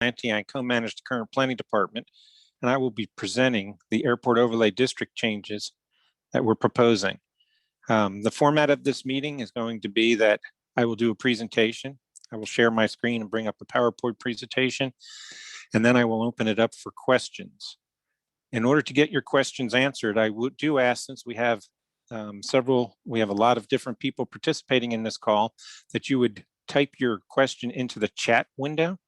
I co-manage the current planning department, and I will be presenting the airport overlay district changes that we're proposing. The format of this meeting is going to be that I will do a presentation. I will share my screen and bring up a PowerPoint presentation, and then I will open it up for questions. In order to get your questions answered, I do ask, since we have we have a lot of different people participating in this call, that you would type your question into the chat window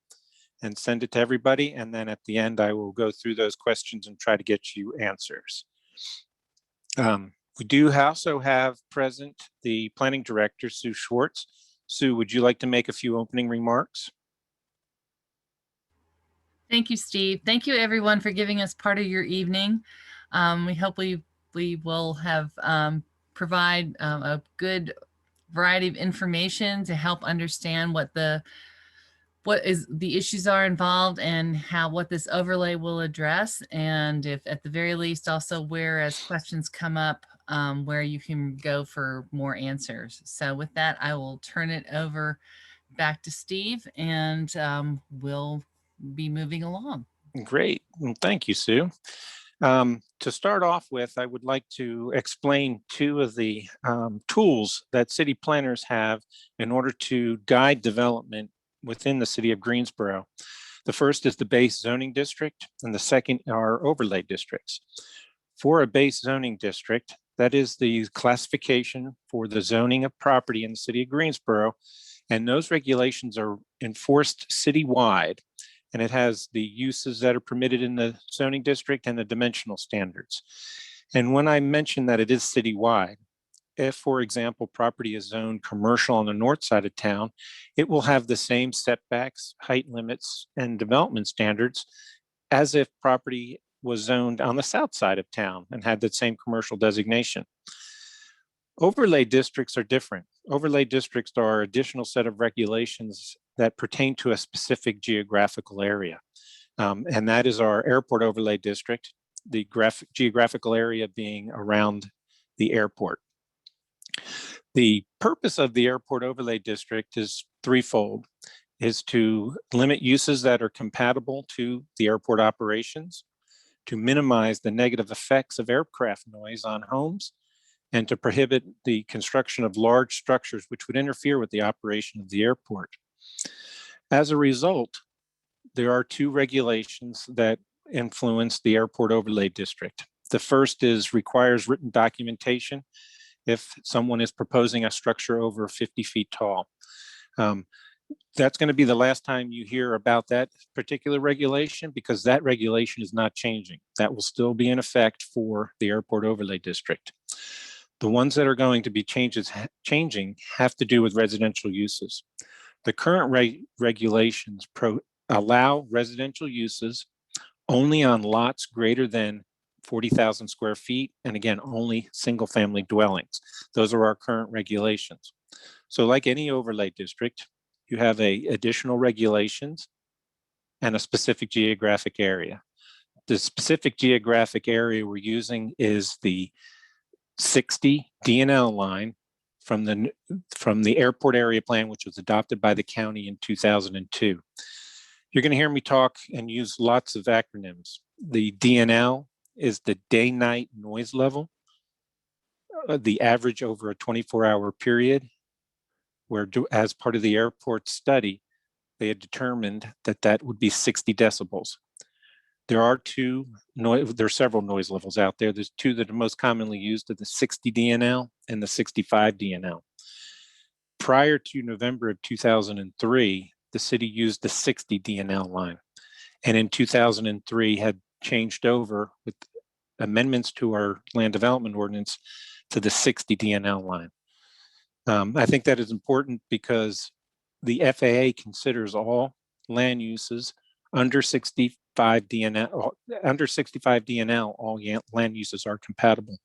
and send it to everybody. And then at the end, I will go through those questions and try to get you answers. We do also have present the planning director, Sue Schwartz. Sue, would you like to make a few opening remarks? Thank you, Steve. Thank you, everyone, for giving us part of your evening. We hope we will have provide a good variety of information to help understand what the issues are involved and what this overlay will address, and if at the very least also where, as questions come up, where you can go for more answers. So with that, I will turn it over back to Steve, and we'll be moving along. Great. Well, thank you, Sue. To start off with, I would like to explain two of the tools that city planners have in order to guide development within the city of Greensboro. The first is the base zoning district, and the second are overlay districts. For a base zoning district, that is the classification for the zoning of property in the city of Greensboro, and those regulations are enforced citywide, and it has the uses that are permitted in the zoning district and the dimensional standards. And when I mention that it is citywide, if, for example, property is zoned commercial on the north side of town, it will have the same setbacks, height limits, and development standards as if property was zoned on the south side of town and had the same commercial designation. Overlay districts are different. Overlay districts are an additional set of regulations that pertain to a specific geographical area. And that is our airport overlay district, the geographical area being around the airport. The purpose of the airport overlay district is threefold: is to limit uses that are compatible to the airport operations, to minimize the negative effects of aircraft noise on homes, and to prohibit the construction of large structures which would interfere with the operation of the airport. As a result, there are two regulations that influence the airport overlay district. The first requires written documentation if someone is proposing a structure over 50 feet tall. That's going to be the last time you hear about that particular regulation, because that regulation is not changing. That will still be in effect for the airport overlay district. The ones that are going to be changing have to do with residential uses. The current regulations allow residential uses only on lots greater than 40,000 square feet, and again, only single family dwellings. Those are our current regulations. So like any overlay district, you have additional regulations and a specific geographic area. The specific geographic area we're using is the 60 DNL line from the airport area plan, which was adopted by the county in 2002. You're going to hear me talk and use lots of acronyms. The DNL is the day-night noise level, the average over a 24-hour period, where as part of the airport study, they had determined that that would be 60 decibels. There are several noise levels out there. There's two that are most commonly used, the 60 DNL and the 65 DNL. Prior to November of 2003, the city used the 60 DNL line. And in 2003 had changed over with amendments to our land development ordinance to the 60 DNL line. I think that is important because the FAA considers all land uses under 65 DNL, all land uses are compatible.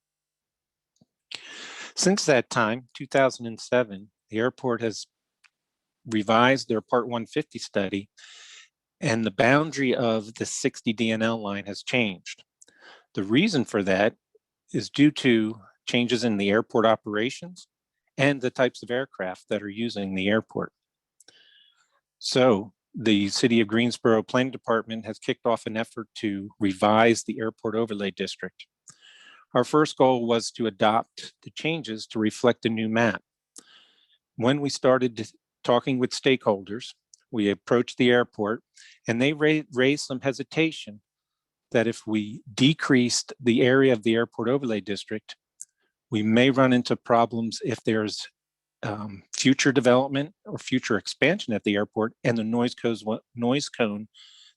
Since that time, 2007, the airport has revised their Part 150 study, and the boundary of the 60 DNL line has changed. The reason for that is due to changes in the airport operations and the types of aircraft that are using the airport. So the City of Greensboro Planning Department has kicked off an effort to revise the Airport Overlay District. Our first goal was to adopt the changes to reflect a new map. When we started talking with stakeholders, we approached the airport and they raised some hesitation that if we decreased the area of the Airport Overlay District, we may run into problems if there's future development or future expansion at the airport and the noise cone,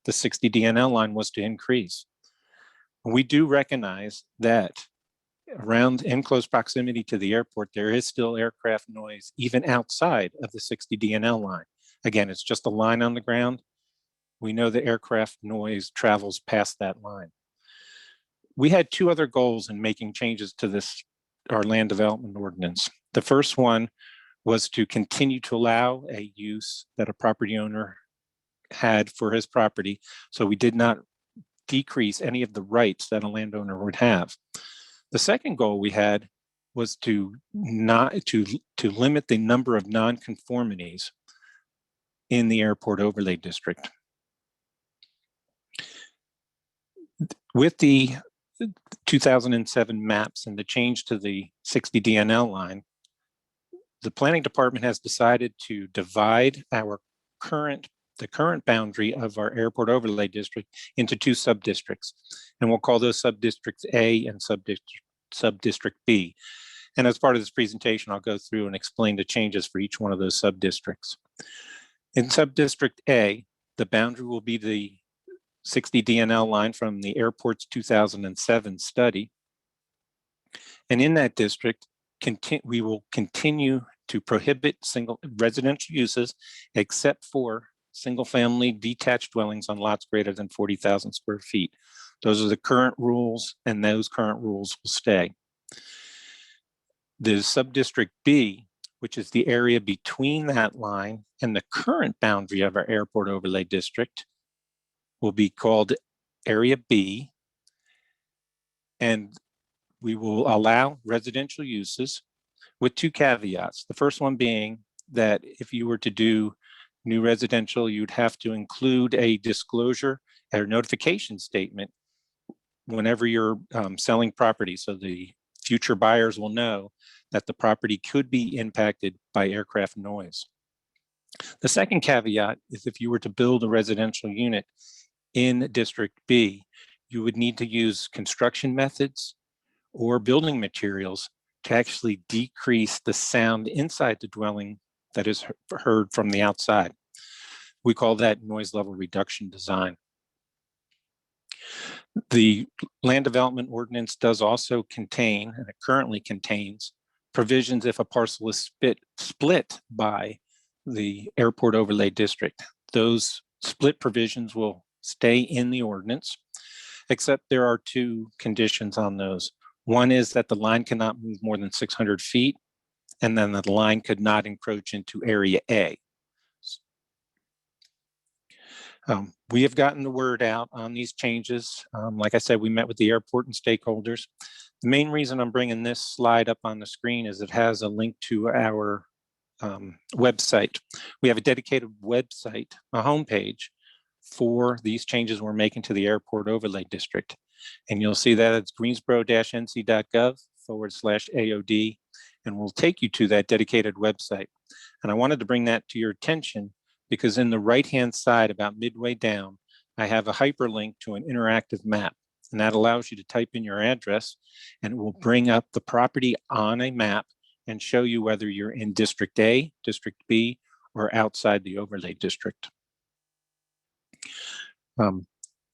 the 60 DNL line, was to increase. We do recognize that around in close proximity to the airport, there is still aircraft noise even outside of the 60 DNL line. Again, it's just a line on the ground. We know the aircraft noise travels past that line. We had two other goals in making changes to our land development ordinance. The first one was to continue to allow a use that a property owner had for his property, so we did not decrease any of the rights that a landowner would have. The second goal we had was to limit the number of nonconformities in the Airport Overlay District. With the 2007 maps and the change to the 60 DNL line, the Planning Department has decided to divide the current boundary of our Airport Overlay District into two sub-districts, and we'll call those sub-districts A and sub-district B. And as part of this presentation, I'll go through and explain the changes for each one of those sub-districts. In sub-district A, the boundary will be the 60 DNL line from the airport's 2007 study. And in that district, we will continue to prohibit single residential uses except for single-family detached dwellings on lots greater than 40,000 square feet. Those are the current rules, and those current rules will stay. The sub-district B, which is the area between that line and the current boundary of our Airport Overlay District, will be called Area B, and we will allow residential uses with two caveats. The first one being that if you were to do new residential, you'd have to include a disclosure or notification statement whenever you're selling property, so the future buyers will know that the property could be impacted by aircraft noise. The second caveat is if you were to build a residential unit in District B, you would need to use construction methods or building materials to actually decrease the sound inside the dwelling that is heard from the outside. We call that noise level reduction design. The land development ordinance does also contain, and it currently contains, provisions if a parcel is split by the Airport Overlay District. Those split provisions will stay in the ordinance, except there are two conditions on those. One is that the line cannot move more than 600 feet, and then the line could not encroach into Area A. We have gotten the word out on these changes. Like I said, we met with the airport and stakeholders. The main reason I'm bringing this slide up on the screen is it has a link to our website. We have a dedicated website, a homepage for these changes we're making to the Airport Overlay District. And you'll see that it's greensboro-nc.gov/AOD, and we'll take you to that dedicated website. And I wanted to bring that to your attention because in the right-hand side, about midway down, I have a hyperlink to an interactive map. And that allows you to type in your address and it will bring up the property on a map and show you whether you're in District A, District B, or outside the overlay district.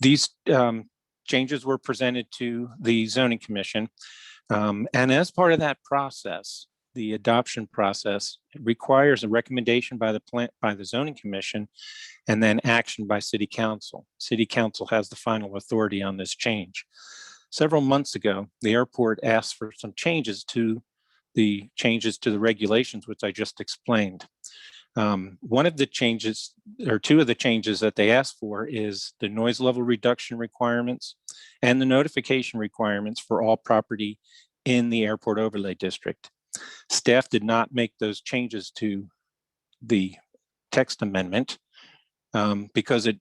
These changes were presented to the Zoning Commission. And as part of that process, the adoption process requires a recommendation by the Zoning Commission and then action by City Council. City Council has the final authority on this change. Several months ago, the airport asked for some changes to the regulations, which I just explained. One of the changes, or two of the changes that they asked for, is the noise level reduction requirements and the notification requirements for all property in the Airport Overlay District. Staff did not make those changes to the text amendment, because it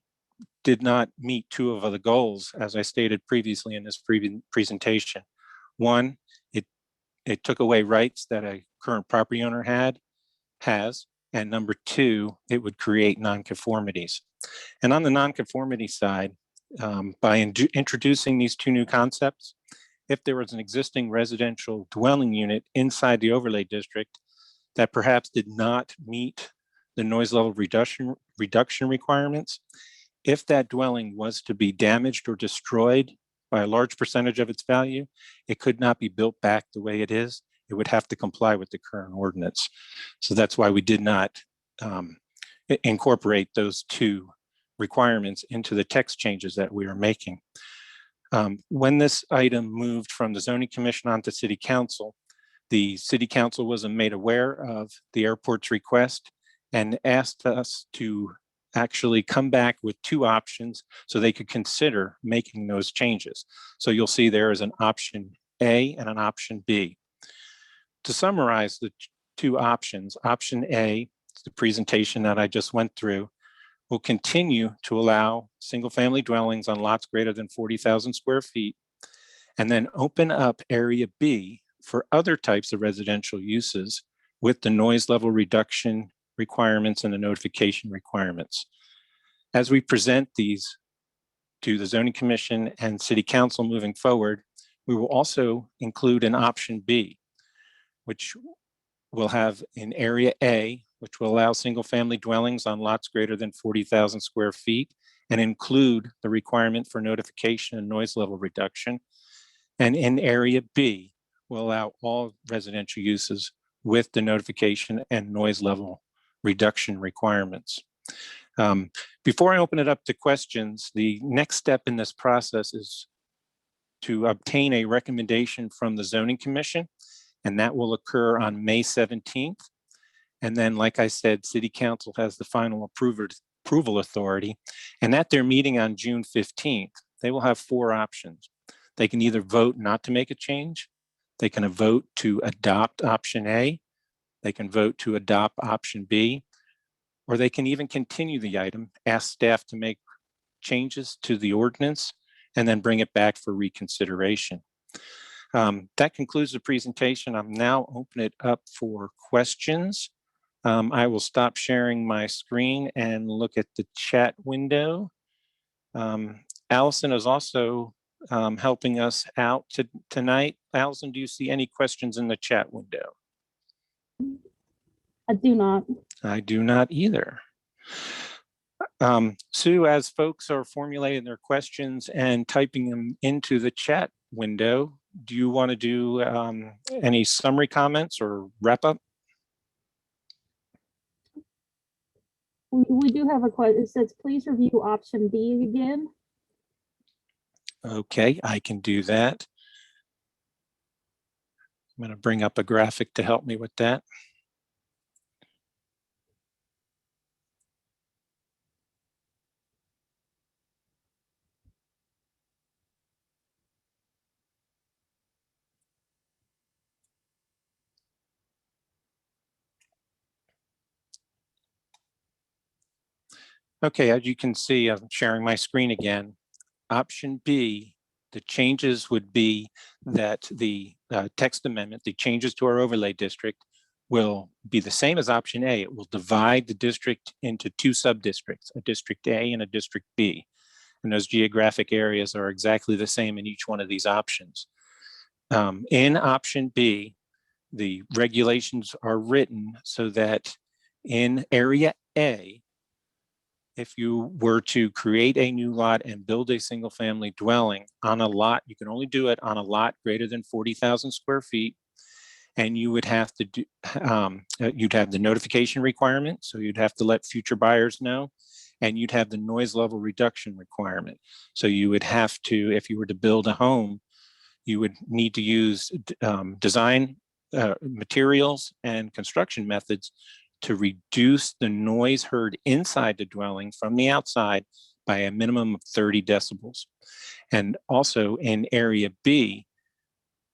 did not meet two of the goals, as I stated previously in this presentation. One, it took away rights that a current property owner has, and number two, it would create nonconformities. And on the nonconformity side, by introducing these two new concepts, if there was an existing residential dwelling unit inside the overlay district that perhaps did not meet the noise level reduction requirements, if that dwelling was to be damaged or destroyed by a large percentage of its value, it could not be built back the way it is. It would have to comply with the current ordinance. So that's why we did not incorporate those two requirements into the text changes that we are making. When this item moved from the zoning commission onto city council, the city council was made aware of the airport's request and asked us to actually come back with two options so they could consider making those changes. So you'll see there is an option A and an option B. To summarize the two options, option A, the presentation that I just went through, will continue to allow single-family dwellings on lots greater than 40,000 square feet, and then open up area B for other types of residential uses with the noise level reduction requirements and the notification requirements. As we present these to the zoning commission and city council moving forward, we will also include an option B, which will have in area A, which will allow single family dwellings on lots greater than 40,000 square feet and include the requirement for notification and noise level reduction. And in area B, will allow all residential uses with the notification and noise level reduction requirements. Before I open it up to questions, the next step in this process is to obtain a recommendation from the zoning commission, and that will occur on May 17th. And then, like I said, city council has the final approval authority, and at their meeting on June 15th, they will have four options. They can either vote not to make a change, they can vote to adopt option A, they can vote to adopt option B, or they can even continue the item, ask staff to make changes to the ordinance, and then bring it back for reconsideration. That concludes the presentation. I'm now open it up for questions. I will stop sharing my screen and look at the chat window. Allison is also helping us out tonight. Allison, do you see any questions in the chat window? I do not. I do not either. Sue, as folks are formulating their questions and typing them into the chat window, do you want to do any summary comments or wrap up? We do have a question. It says, please review option B again. Okay, I can do that. I'm going to bring up a graphic to help me with that. Okay, as you can see, I'm sharing my screen again. Option B, the changes would be that the text amendment, the changes to our overlay district will be the same as option A. It will divide the district into two sub-districts, a district A and a district B. And those geographic areas are exactly the same in each one of these options. In option B, the regulations are written so that in area A, if you were to create a new lot and build a single family dwelling on a lot, you can only do it on a lot greater than 40,000 square feet. And you would have to do, you'd have the notification requirement. So you'd have to let future buyers know, and you'd have the noise level reduction requirement. So you would have to, if you were to build a home, you would need to use design materials and construction methods to reduce the noise heard inside the dwelling from the outside by a minimum of 30 decibels. And also in area B,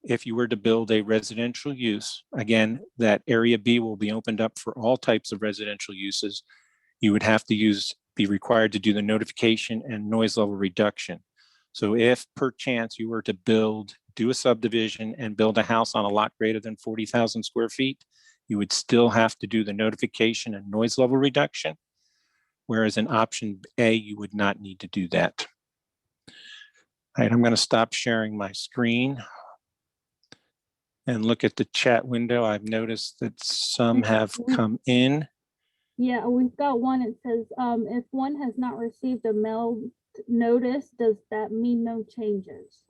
if you were to build a residential use, again, that area B will be opened up for all types of residential uses. You would have to use be required to do the notification and noise level reduction. So if per chance you were to do a subdivision and build a house on a lot greater than 40,000 square feet, you would still have to do the notification and noise level reduction. Whereas in option A, you would not need to do that. All right, I'm going to stop sharing my screen and look at the chat window. I've noticed that some have come in. Yeah, we've got one. It says, if one has not received a mail notice, does that mean no changes?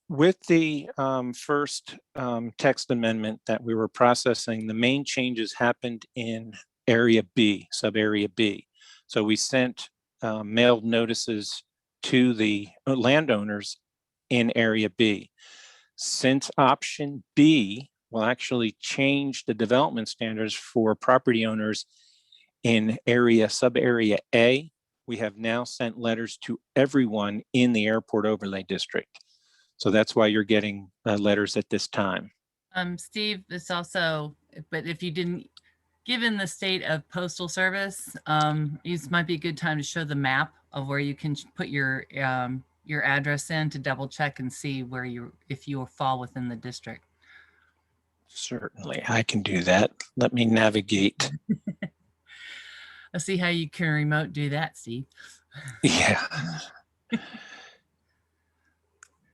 With the first text amendment that we were processing, the main changes happened in area B, sub-area B. So we sent mailed notices to the landowners in area B. Since option B will actually change the development standards for property owners in sub-area A, we have now sent letters to everyone in the airport overlay district. So that's why you're getting letters at this time. Steve, it's also, but if you didn't, given the state of postal service, this might be a good time to show the map of where you can put your address in to double check and see where if you fall within the district. Certainly, I can do that. Let me navigate. Let's see how you can remote do that, Steve. Yeah.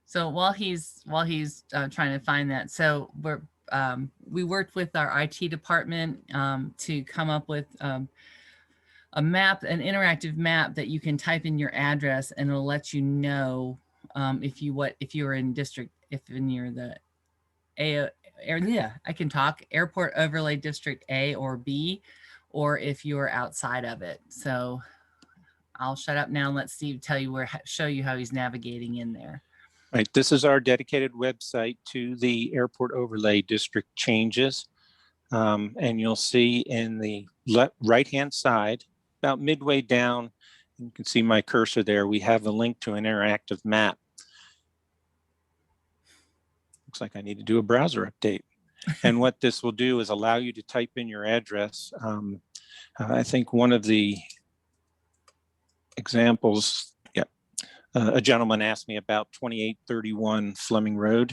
So while he's trying to find that, so we worked with our IT department to come up with a map, an interactive map that you can type in your address, and it'll let you know if you're in district, if you're the I can talk airport overlay district A or B, or if you're outside of it. So I'll shut up now and let Steve show you how he's navigating in there. Right, this is our dedicated website to the airport overlay district changes. And you'll see in the right-hand side, about midway down, you can see my cursor there, we have a link to an interactive map. Looks like I need to do a browser update. And what this will do is allow you to type in your address. I think one of the examples, a gentleman asked me about 2831 Fleming Road.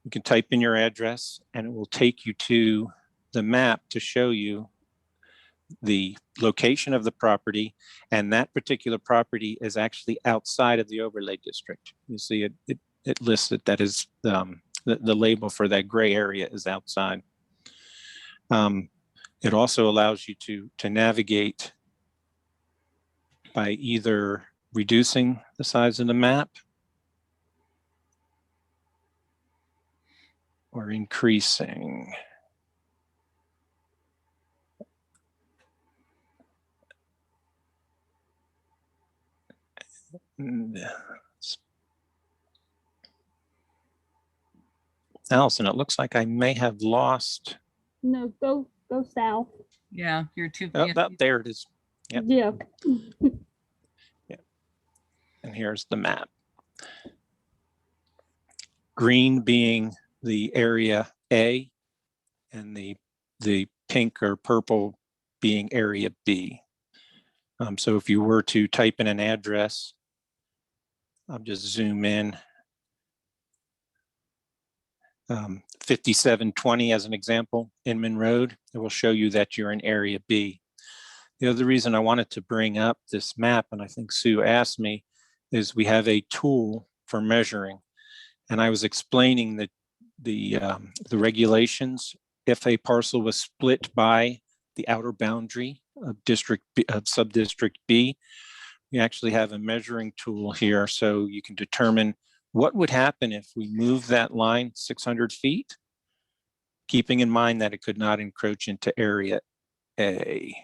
You can type in your address and it will take you to the map to show you the location of the property, and that particular property is actually outside of the overlay district. You see it lists it, that is the label for that gray area is outside. It also allows you to navigate by either reducing the size of the map or increasing. Allison, it looks like I may have lost. No, go south. Yeah, you're too. Oh, there it is. Yep. Yeah. Yeah. And here's the map. Green being the area A, and the pink or purple being area B. So if you were to type in an address, I'll just zoom in. 5720 as an example, Inman Road, it will show you that you're in area B. The other reason I wanted to bring up this map, and I think Sue asked me, is we have a tool for measuring. And I was explaining that the regulations, if a parcel was split by the outer boundary of sub-district B, we actually have a measuring tool here, so you can determine what would happen if we move that line 600 feet, keeping in mind that it could not encroach into area A.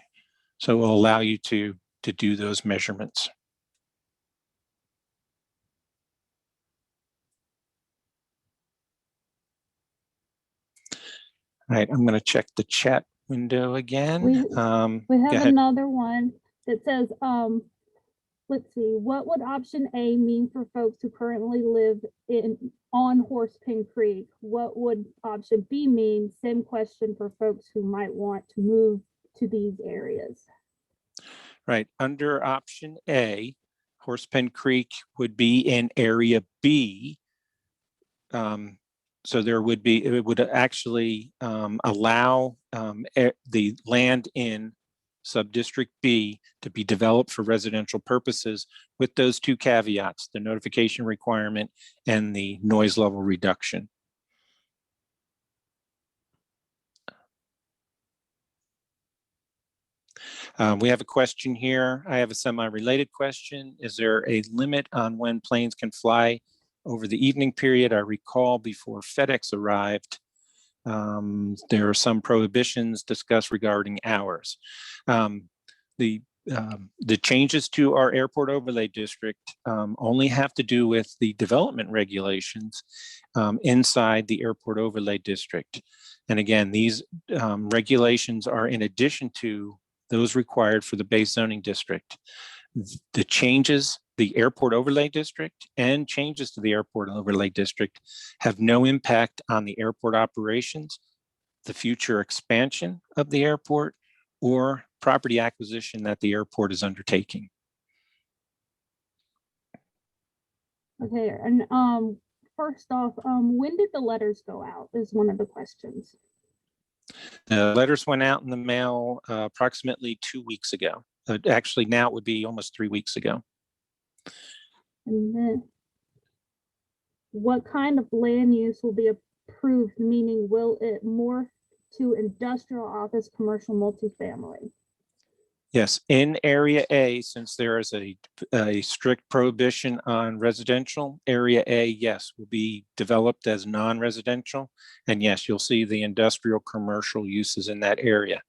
So it will allow you to do those measurements. All right, I'm going to check the chat window again. We have another one that says, let's see, what would option A mean for folks who currently live on Horsepin Creek? What would option B mean? Same question for folks who might want to move to these areas. Right, under option A, Horsepen Creek would be in area B. So there would be, it would actually allow the land in Subdistrict B to be developed for residential purposes with those two caveats, the notification requirement and the noise level reduction. We have a question here. I have a semi-related question. Is there a limit on when planes can fly over the evening period? I recall before FedEx arrived, there are some prohibitions discussed regarding hours. The changes to our airport overlay district only have to do with the development regulations inside the airport overlay district. And again, these regulations are in addition to those required for the base zoning district. The changes, the airport overlay district and changes to the airport overlay district have no impact on the airport operations, the future expansion of the airport, or property acquisition that the airport is undertaking. Okay, and first off, when did the letters go out is one of the questions. The letters went out in the mail approximately 2 weeks ago. Actually, now it would be almost 3 weeks ago. And then what kind of land use will be approved, meaning will it morph to industrial, office, commercial, multifamily? Yes, in area A, since there is a strict prohibition on residential, area A, yes, will be developed as non-residential. And yes, you'll see the industrial commercial uses in that area.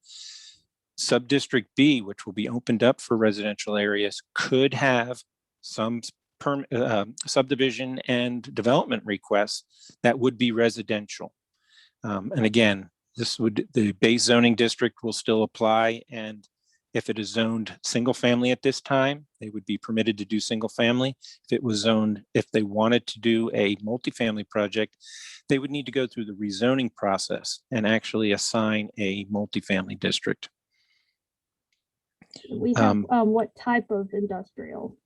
Subdistrict B, which will be opened up for residential areas, could have some subdivision and development requests that would be residential. And again, the base zoning district will still apply, and if it is zoned single family at this time, they would be permitted to do single family. If it was zoned, if they wanted to do a multifamily project, they would need to go through the rezoning process and actually assign a multifamily district. We have what type of industrial?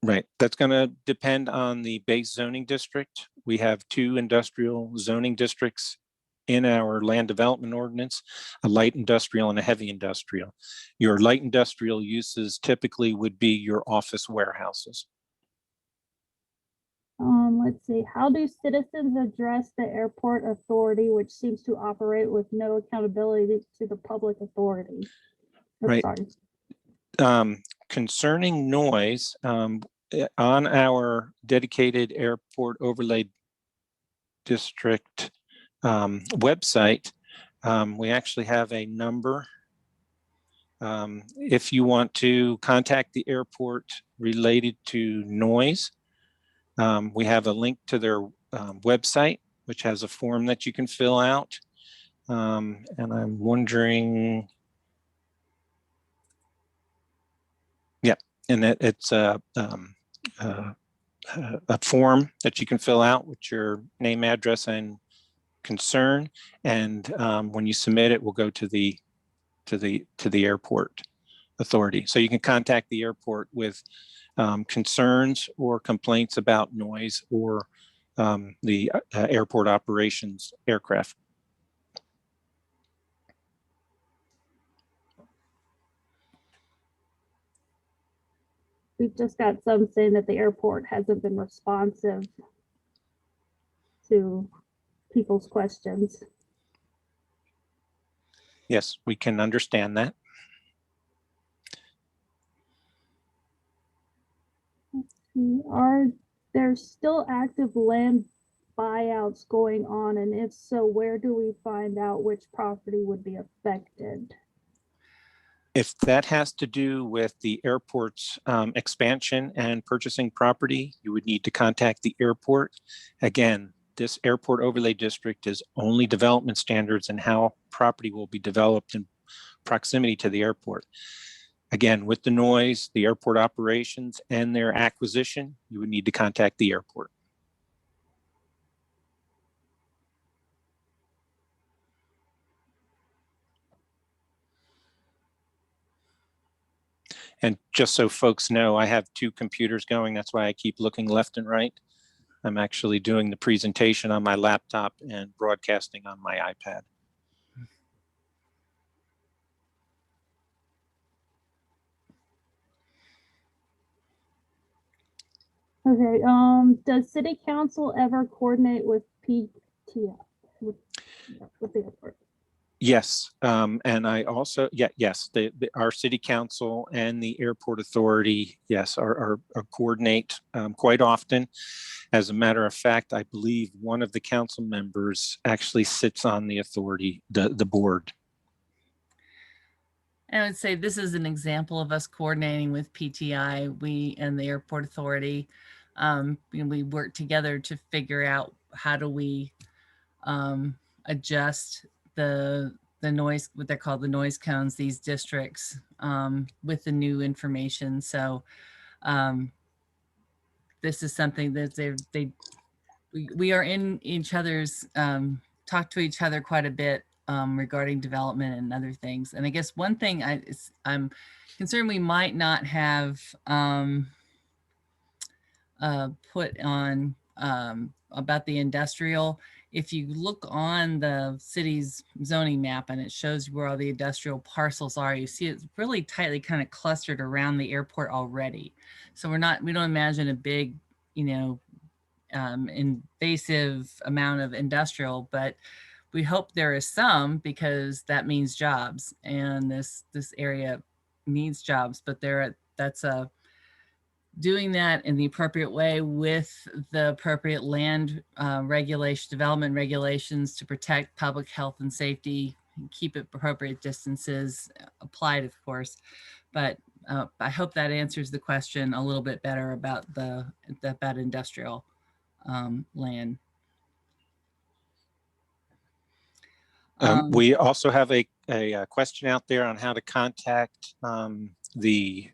Right, that's going to depend on the base zoning district. We have 2 industrial zoning districts in our land development ordinance, a light industrial and a heavy industrial. Your light industrial uses typically would be your office warehouses. Let's see, how do citizens address the airport authority, which seems to operate with no accountability to the public authority? Right. Concerning noise, on our dedicated airport overlay district website, we actually have a number. If you want to contact the airport related to noise, we have a link to their website, which has a form that you can fill out. And I'm wondering, yeah, and it's a form that you can fill out with your name, address, and concern. And when you submit it, will go to the airport authority. So you can contact the airport with concerns or complaints about noise or the airport operations aircraft. We've just got some saying that the airport hasn't been responsive to people's questions. Yes, we can understand that. Are there still active land buyouts going on? And if so, where do we find out which property would be affected? If that has to do with the airport's expansion and purchasing property, you would need to contact the airport. Again, this airport overlay district is only development standards and how property will be developed in proximity to the airport. Again, with the noise, the airport operations, and their acquisition, you would need to contact the airport. And just so folks know, I have two computers going. That's why I keep looking left and right. I'm actually doing the presentation on my laptop and broadcasting on my iPad. Okay, does city council ever coordinate with PTF, with the airport? Yes, and I also, yes, our city council and the airport authority, yes, are coordinate quite often. As a matter of fact, I believe one of the council members actually sits on the authority, the board. I would say this is an example of us coordinating with PTI, we and the airport authority. We work together to figure out how do we adjust the noise, what they're called the noise cones, these districts, with the new information. So this is something that we are in each other's, talk to each other quite a bit regarding development and other things. And I guess one thing I'm concerned we might not have put on about the industrial. If you look on the city's zoning map and it shows where all the industrial parcels are, you see it's really tightly kind of clustered around the airport already. So we don't imagine a big, invasive amount of industrial, but we hope there is some, because that means jobs, and this area needs jobs. But that's doing that in the appropriate way with the appropriate land development regulations to protect public health and safety, and keep it appropriate distances applied, of course. But I hope that answers the question a little bit better about about industrial land. We also have a question out there on how to contact the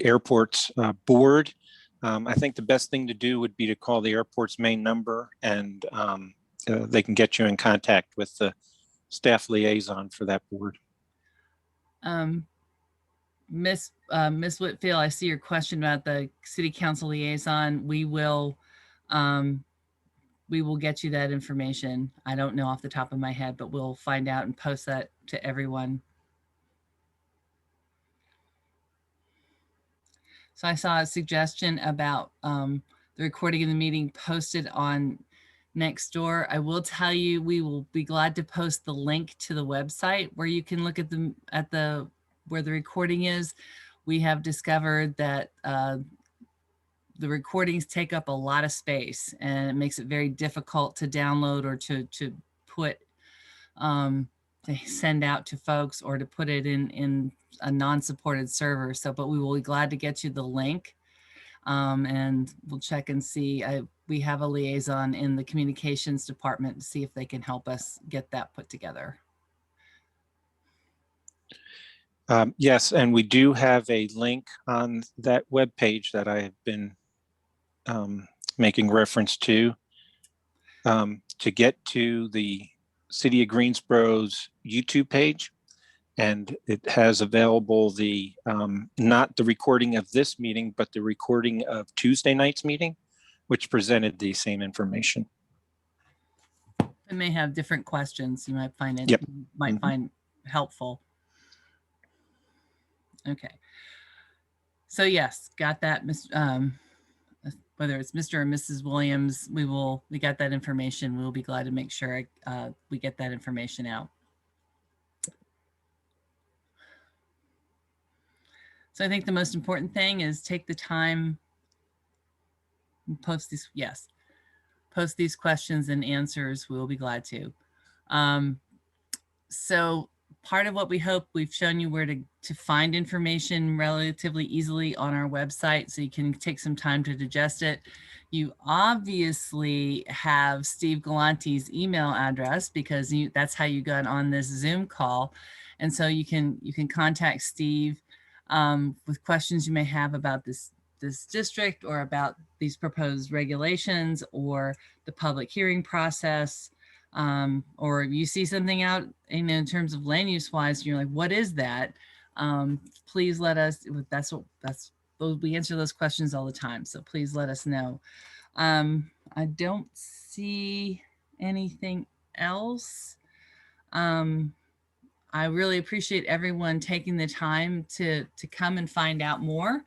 airport's board. I think the best thing to do would be to call the airport's main number, and they can get you in contact with the staff liaison for that board. Miss Whitfield, I see your question about the city council liaison. We will get you that information. I don't know off the top of my head, but we'll find out and post that to everyone. So I saw a suggestion about the recording of the meeting posted on Nextdoor. I will tell you, we will be glad to post the link to the website where you can look at where the recording is. We have discovered that the recordings take up a lot of space, and it makes it very difficult to download or to put to send out to folks, or to put it in a non-supported server. So, but we will be glad to get you the link, and we'll check and see. We have a liaison in the communications department to see if they can help us get that put together. Yes, and we do have a link on that web page that I have been making reference to get to the City of Greensboro's YouTube page, and it has available the not the recording of this meeting, but the recording of Tuesday night's meeting, which presented the same information. It may have different questions. You might find it find helpful. Okay. So yes, got that. Whether it's Mr. or Mrs. Williams, we got that information. We'll be glad to make sure we get that information out. So I think the most important thing is take the time and post these questions and answers. We'll be glad to. So part of what we hope, we've shown you where to find information relatively easily on our website, so you can take some time to digest it. You obviously have Steve Galante's email address, because that's how you got on this Zoom call. And so you can contact Steve with questions you may have about this district, or about these proposed regulations, or the public hearing process. Or you see something out in terms of land use wise, you're like, what is that? Please let us, we answer those questions all the time. So please let us know. I don't see anything else. I really appreciate everyone taking the time to come and find out more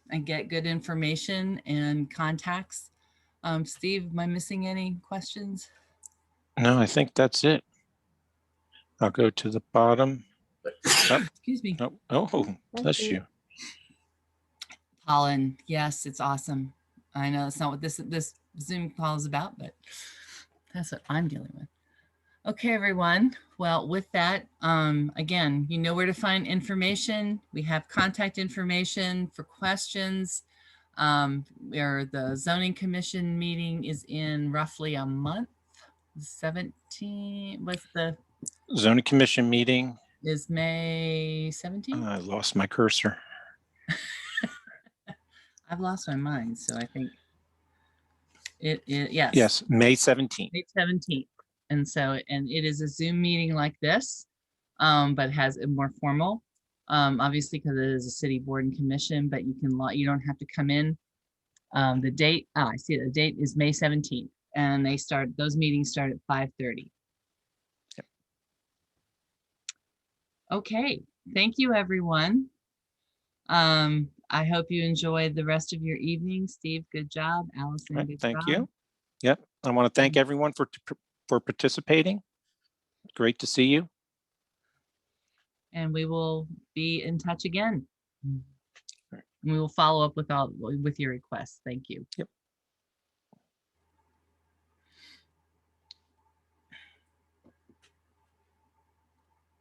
and get good information and contacts. Steve, am I missing any questions? No, I think that's it. I'll go to the bottom. Oh, excuse me. Oh, bless you. Pollen, yes, it's awesome. I know that's not what this Zoom call is about, but that's what I'm dealing with. Okay, everyone. Well, with that, again, you know where to find information. We have contact information for questions. The zoning commission meeting is in roughly a month. 17, what's the Zoning commission meeting is May 17th? I lost my cursor. I've lost my mind, so I think it is, yes. Yes, May 17th. May 17th. And so, and it is a Zoom meeting like this, but has a more formal, obviously because it is a city board and commission, but you don't have to come in. The date, I see the date is May 17th, and those meetings start at 5:30. Yep. Okay, thank you, everyone. I hope you enjoyed the rest of your evening. Steve, good job. Allison, Right, good thank job. you. Yep, I want to thank everyone for participating. Great to see you. And we will be in touch again. And we will follow up with your requests. Thank you. Yep.